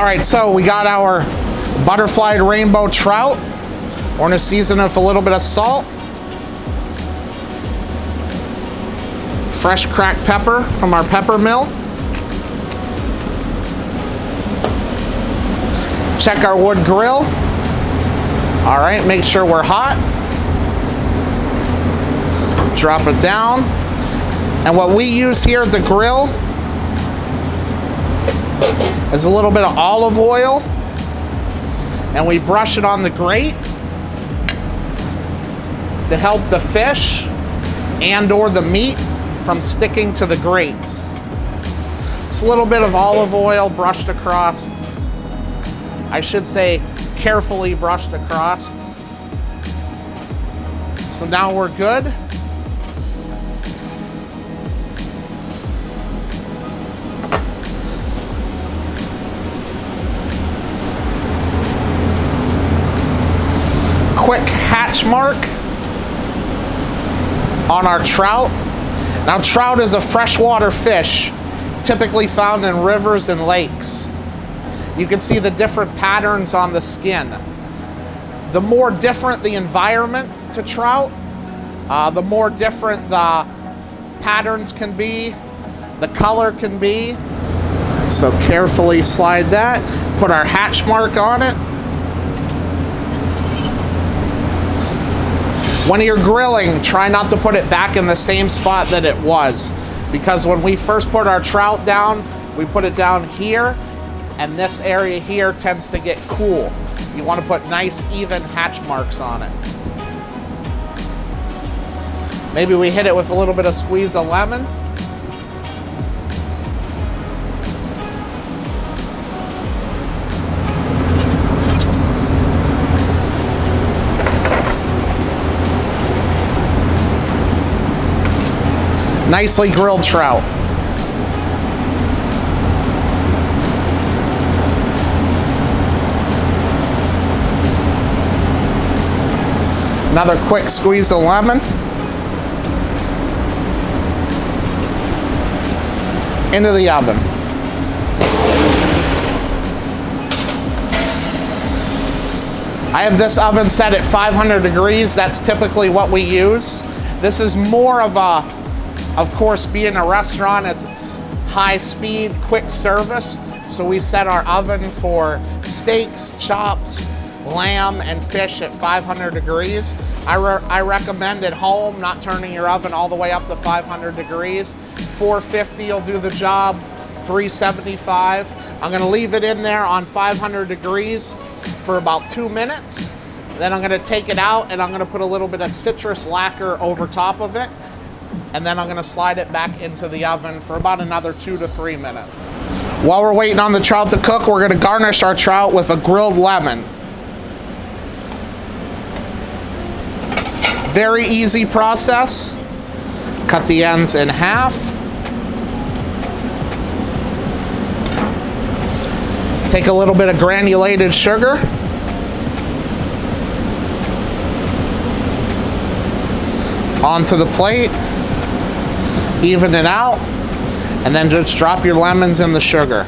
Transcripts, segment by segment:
right, so we got our butterfly rainbow trout. We're gonna season it with a little bit of salt, fresh cracked pepper from our pepper mill. Check our wood grill. All right, make sure we're hot. Drop it down. And what we use here at the grill is a little bit of olive oil, and we brush it on the grate to help the fish and or the meat from sticking to the grates. It's a little bit of olive oil brushed across. I should say carefully brushed across. So now we're good. Quick hatch mark on our trout. Now, trout is a freshwater fish, typically found in rivers and lakes. You can see the different patterns on the skin. The more different the environment to trout, the more different the patterns can be, the color can be. So carefully slide that, put our hatch mark on it. When you're grilling, try not to put it back in the same spot that it was, because when we first put our trout down, we put it down here, and this area here tends to get cool. You want to put nice, even hatch marks on it. Maybe we hit it with a little bit of squeeze of lemon. Nicely grilled trout. Another quick squeeze of lemon. Into the oven. I have this oven set at 500 degrees. That's typically what we use. This is more of course, being a restaurant, it's high speed, quick service. So we set our oven for steaks, chops, lamb, and fish at 500 degrees. I recommend at home not turning your oven all the way up to 500 degrees. 450 will do the job, 375. I'm gonna leave it in there on 500 degrees for about 2 minutes. Then I'm gonna take it out and I'm gonna put a little bit of citrus lacquer over top of it. And then I'm gonna slide it back into the oven for about another 2 to 3 minutes. While we're waiting on the trout to cook, we're gonna garnish our trout with a grilled lemon. Very easy process. Cut the ends in half. Take a little bit of granulated sugar. Onto the plate. Even it out, and then just drop your lemons in the sugar.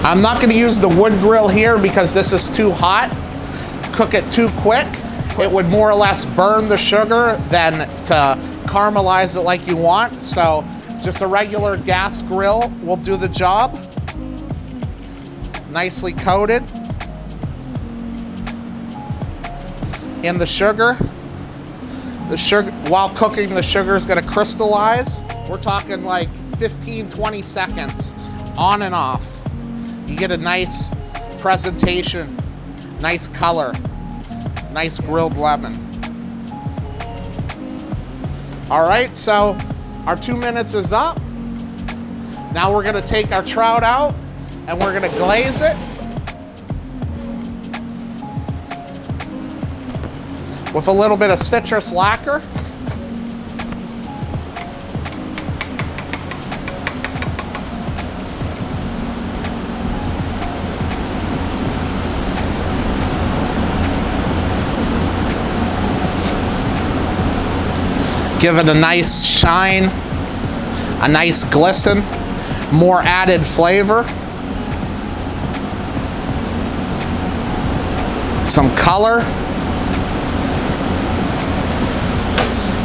I'm not going to use the wood grill here because this is too hot. Cook it too quick. It would more or less burn the sugar than to caramelize it like you want. So just a regular gas grill will do the job. Nicely coated in the sugar. The sugar, while cooking, the sugar is going to crystallize. We're talking like 15, 20 seconds on and off. You get a nice presentation, nice color, nice grilled lemon. All right, so our 2 minutes is up. Now we're going to take our trout out and we're going to glaze it with a little bit of citrus lacquer. Give it a nice shine, a nice glisten. more added flavor. Some color.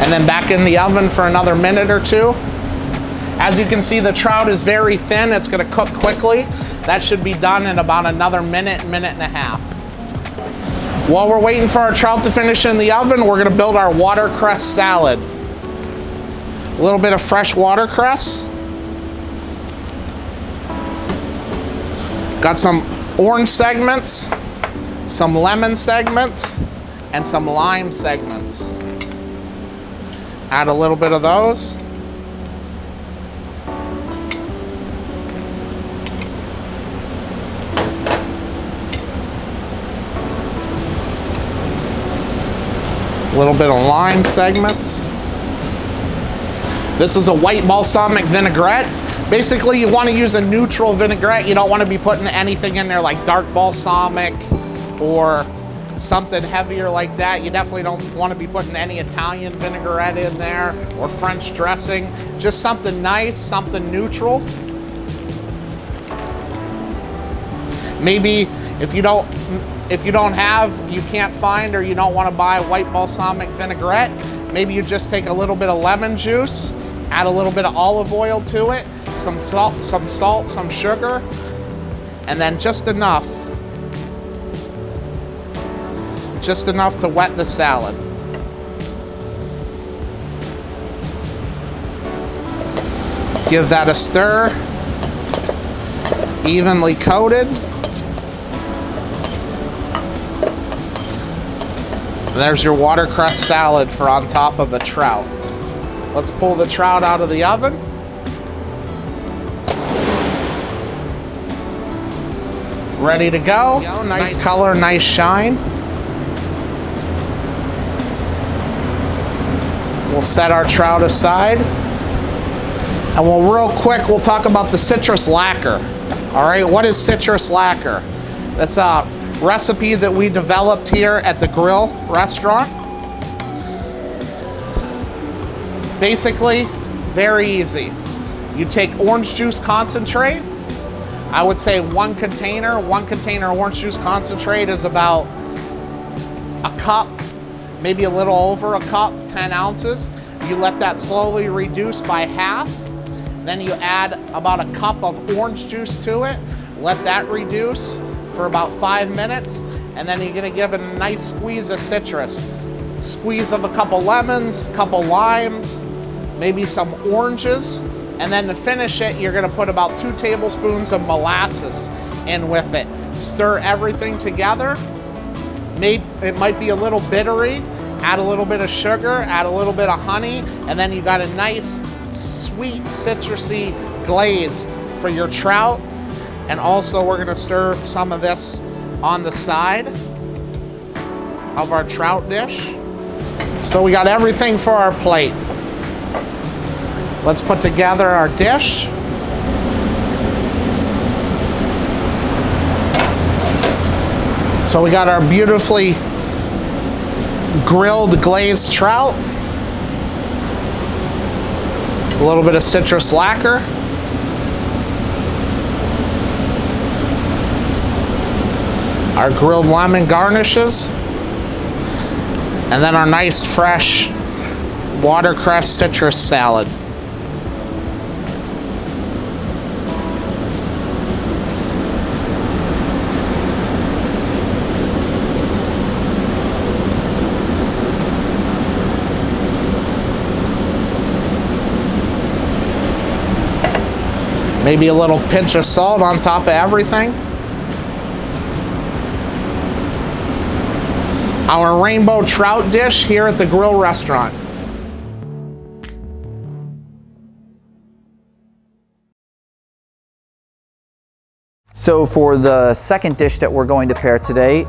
And then back in the oven for another minute or two. As you can see, the trout is very thin. It's gonna cook quickly. That should be done in about another minute, minute and a half. While we're waiting for our trout to finish in the oven, we're gonna build our watercress salad. A little bit of fresh watercress. Got some orange segments, some lemon segments, and some lime segments. Add a little bit of those. A little bit of lime segments. This is a white balsamic vinaigrette. Basically, you want to use a neutral vinaigrette. You don't want to be putting anything in there like dark balsamic or something heavier like that. You definitely don't want to be putting any Italian vinaigrette in there or French dressing. Just something nice, something neutral. Maybe if you can't find or you don't want to buy white balsamic vinaigrette, maybe you just take a little bit of lemon juice, add a little bit of olive oil to it, some salt, some sugar, and then just enough to wet the salad. Give that a stir, evenly coated. There's your watercress salad for on top of the trout. Let's pull the trout out of the oven. Ready to go. Nice color, nice shine. We'll set our trout aside. And real quick, we'll talk about the citrus lacquer. All right, what is citrus lacquer? That's a recipe that we developed here at the Grill restaurant. Basically, very easy. You take orange juice concentrate. I would say one container orange juice concentrate is about a cup, maybe a little over a cup, 10 ounces. You let that slowly reduce by half. Then you add about a cup of orange juice to it. Let that reduce for about 5 minutes. And then you're gonna give it a nice squeeze of citrus. Squeeze of a couple lemons, couple limes, maybe some oranges. And then to finish it, you're gonna put about 2 tablespoons of molasses in with it. Stir everything together. It might be a little bittery. Add a little bit of sugar, add a little bit of honey, and then you got a nice, sweet, citrusy glaze for your trout. And also we're gonna serve some of this on the side of our trout dish. So we got everything for our plate. Let's put together our dish. So we got our beautifully grilled glazed trout. A little bit of citrus lacquer. Our grilled lemon garnishes. And then our nice fresh watercress citrus salad. Maybe a little pinch of salt on top of everything. Our rainbow trout dish here at the Grill restaurant. So for the second dish that we're going to pair today,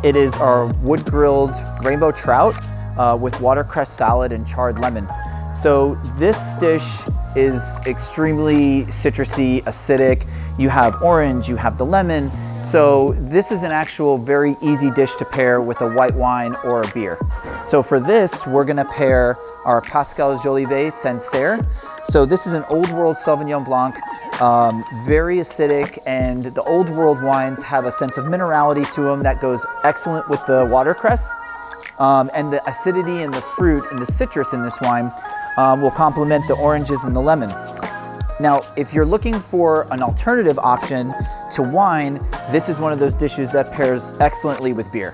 it is our wood grilled rainbow trout with watercress salad and charred lemon. So this dish is extremely citrusy, acidic. You have orange, you have the lemon, So this is an actual very easy dish to pair with a white wine or a beer. So for this, we're gonna pair our Pascal Jolivet Sancerre. So this is an Old World Sauvignon Blanc, very acidic, and the Old World wines have a sense of minerality to them that goes excellent with the watercress. And the acidity and the fruit and the citrus in this wine will complement the oranges and the lemon. Now, if you're looking for an alternative option to wine, this is one of those dishes that pairs excellently with beer.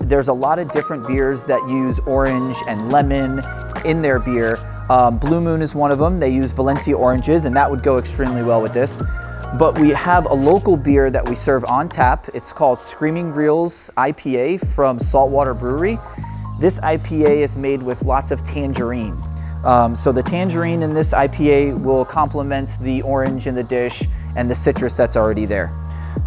There's a lot of different beers that use orange and lemon in their beer. Blue Moon is one of them. They use Valencia oranges, and that would go extremely well with this. But we have a local beer that we serve on tap. It's called Screaming Reels IPA from Saltwater Brewery. This IPA is made with lots of tangerine. So the tangerine in this IPA will complement the orange in the dish and the citrus that's already there.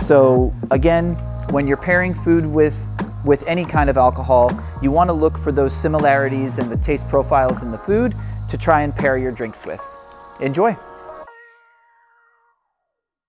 So again, when you're pairing food with any kind of alcohol, you want to look for those similarities in the taste profiles in the food to try and pair your drinks with. Enjoy.